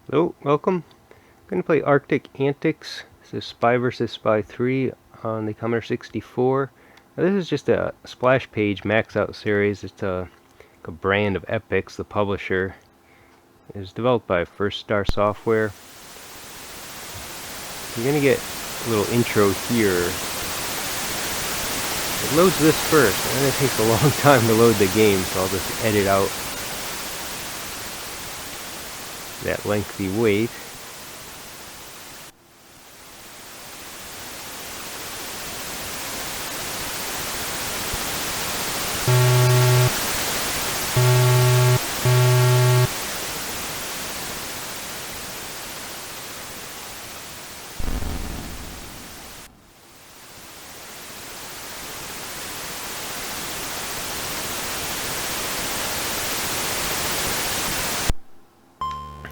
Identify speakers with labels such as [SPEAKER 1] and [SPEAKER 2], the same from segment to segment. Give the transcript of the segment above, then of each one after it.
[SPEAKER 1] Hello, welcome. I'm going to play Arctic Antics. This is Spy vs. Spy 3 on the Commodore 64. Now, this is just a splash page max out series. It's a brand of Epyx, the publisher. It was developed by First Star Software. You're going to get a little intro here. It loads this first, and then it takes a long time to load the game, so I'll just edit out that lengthy wait.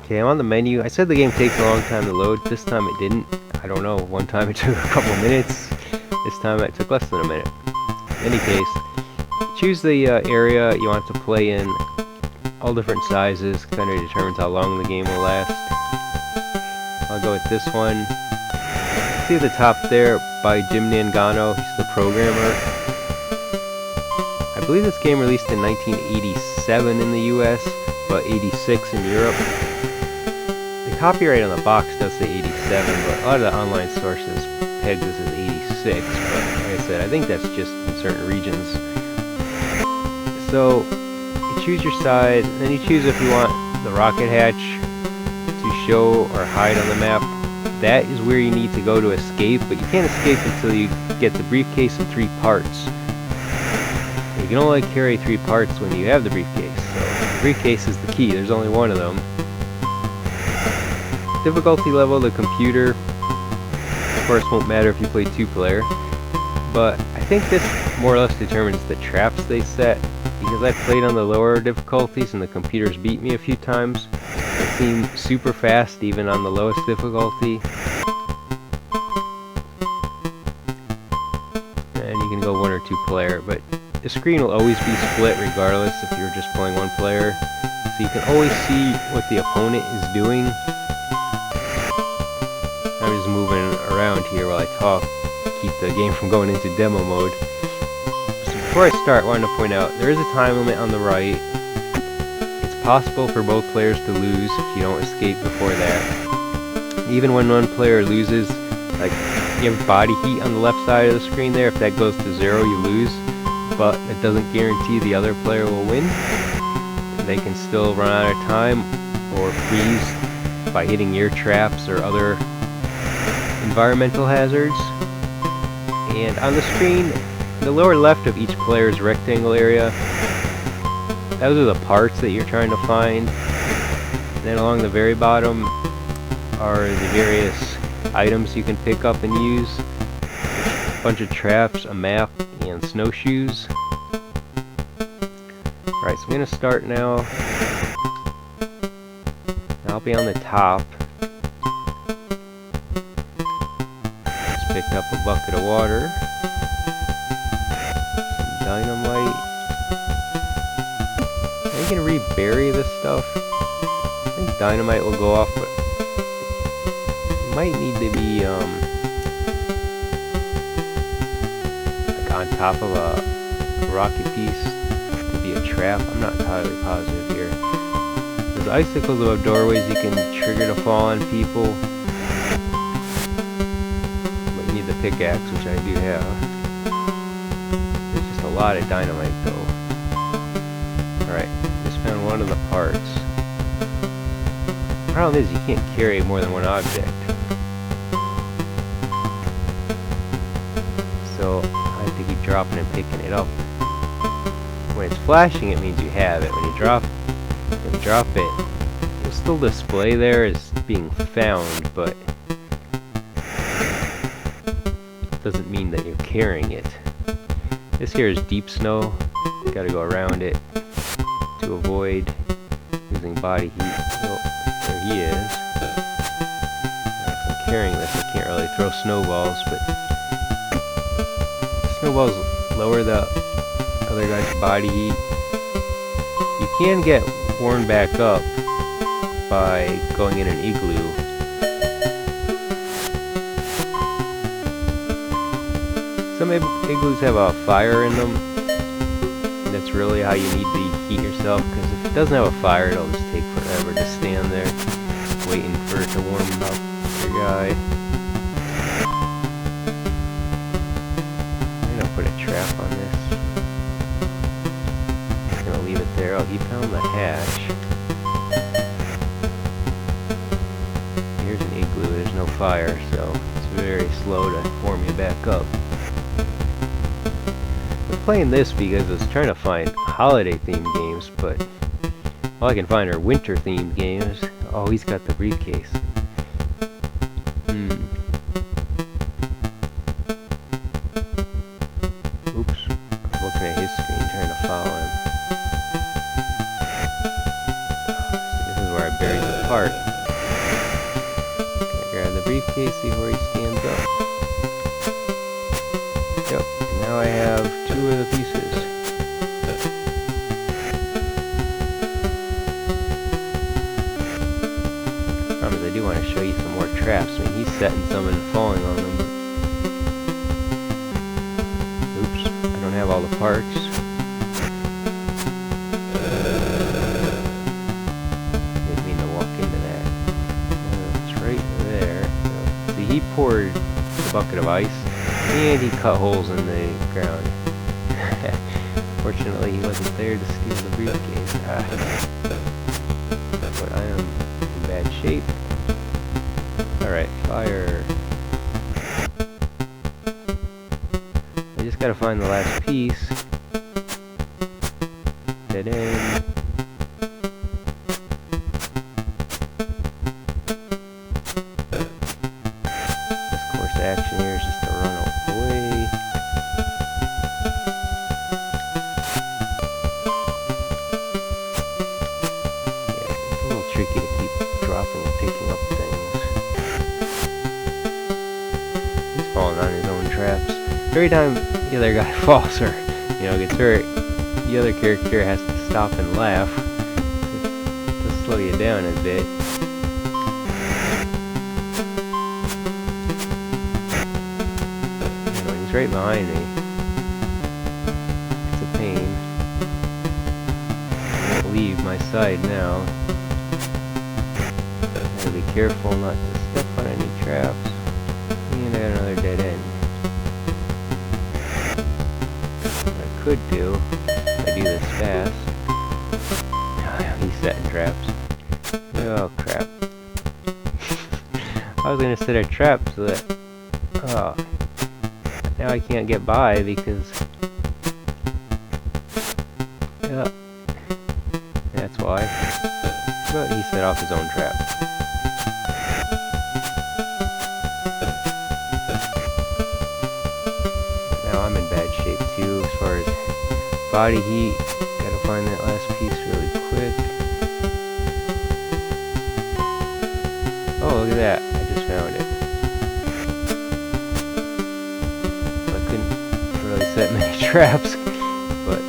[SPEAKER 1] Okay, I'm on the menu. I said the game takes a long time to load. This time it didn't. I don't know. One time it took a couple minutes. This time it took less than a minute. In any case, choose the area you want to play in. All different sizes. Kind of determines how long the game will last. I'll go with this one. See at the top there by Jim Nangano. He's the programmer. I believe this game released in 1987 in the US, but 86 in Europe. The copyright on the box does say 87, but a lot of the online sources peg this as 86. But like I said, I think that's just in certain regions. So you choose your side, and then you choose if you want the rocket hatch to show or hide on the map. That is where you need to go to escape, but you can't escape until you get the briefcase in 3 parts. You can only carry 3 parts when you have the briefcase. So the briefcase is the key. There's only one of them. Difficulty level, the computer, of course, won't matter if you play 2-player, but I think this more or less determines the traps they set, because I played on the lower difficulties and the computers beat me a few times. It seemed super fast even on the lowest difficulty. And you can go 1 or 2-player, but the screen will always be split regardless if you're just playing 1 player, so you can always see what the opponent is doing. I'm just moving around here while I talk to keep the game from going into demo mode. So before I start, I wanted to point out there is a time limit on the right. It's possible for both players to lose if you don't escape before that. Even when one player loses, like you have body heat on the left side of the screen there, if that goes to 0 you lose, but it doesn't guarantee the other player will win. They can still run out of time or freeze by hitting your traps or other environmental hazards. And on the screen, the lower left of each player's rectangle area, those are the parts that you're trying to find. And then along the very bottom are the various items you can pick up and use. A bunch of traps, a map, and snowshoes. Alright, so I'm going to start now. I'll be on the top. Picked up a bucket of water, some dynamite. Are you gonna rebury this stuff? I think dynamite will go off, but it might need to be like on top of a rocket piece to be a trap. I'm not entirely positive here. There's icicles above doorways you can trigger to fall on people. The pickaxe, which I do have. There's just a lot of dynamite though. Alright, just found one of the parts. The problem is you can't carry more than one object. So I have to keep dropping and picking it up. When it's flashing it means you have it. When you drop it, it'll still display there as being found, but doesn't mean that you're carrying it. This here is deep snow. You gotta go around it to avoid losing body heat. Oh, there he is. If I'm carrying this, I can't really throw snowballs, but snowballs lower the other guy's body heat. You can get worn back up by going in an igloo. Some igloos have a fire in them, and that's really how you need to heat yourself, because if it doesn't have a fire, it'll just take forever to stand there waiting for it to warm up your guy. I'm gonna put a trap on this. I'm gonna leave it there. Oh, he found the hatch. Here's an igloo. There's no fire, so it's very slow to warm you back up. I'm playing this because I was trying to find holiday-themed games, but all I can find are winter-themed games. Oh, he's got the briefcase. Oops. I'm looking at his screen, trying to follow him. So this is where I buried the part. Gonna grab the briefcase, see where he stands up. Yep, and now I have 2 of the pieces. I do want to show you some more traps. I mean, he's setting some and falling on them. Oops, I don't have all the parts. Didn't mean to walk into that. It's right there. See, he poured a bucket of ice, and he cut holes in the ground. Fortunately, he wasn't there to steal the briefcase. But I am in bad shape. Alright, fire. I just gotta find the last piece. Dead end. This course of action here is just to run away. Yeah, it's a little tricky to keep dropping and picking up things. Falling on his own traps. Every time the other guy falls or, gets hurt, the other character has to stop and laugh to slow you down a bit. He's right behind me. It's a pain. I won't leave my side now. Gotta be careful not to step on any traps. And I got another dead end. What I could do, if I do this fast. He's setting traps. Oh crap. I was gonna set a trap so that... Oh. Now I can't get by because... Yeah. That's why. But he set off his own trap. As far as body heat, gotta find that last piece really quick. Oh, look at that, I just found it. I couldn't really set many traps, but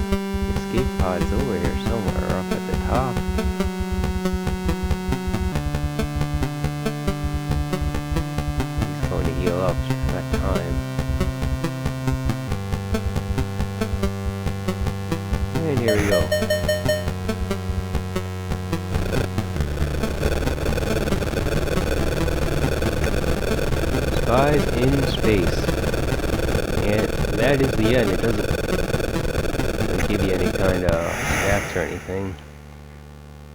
[SPEAKER 1] the escape pod's over here somewhere, up at the top. He's going to heal up for that time. And here we go. Spies in space. And that is the end. It doesn't give you any kind of stats or anything.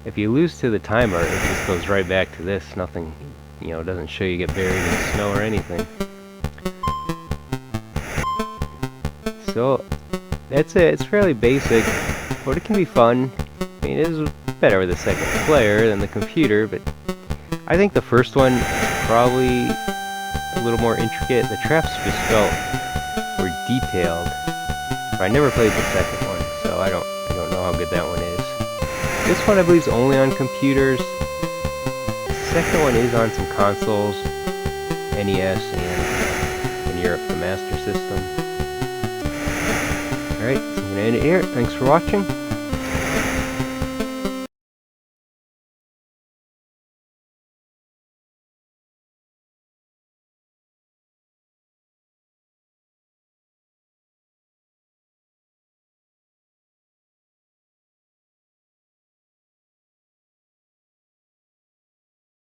[SPEAKER 1] If you lose to the timer, it just goes right back to this. Nothing, it doesn't show you get buried in snow or anything. So, that's it. It's fairly basic, but it can be fun. I mean, it is better with a second player than the computer, but I think the first one probably a little more intricate. The traps just felt were detailed. But I never played the second one, so I don't know how good that one is. This one I believe is only on computers. The second one is on some consoles, NES, and in Europe the Master System. Alright, so I'm going to end it here. Thanks for watching.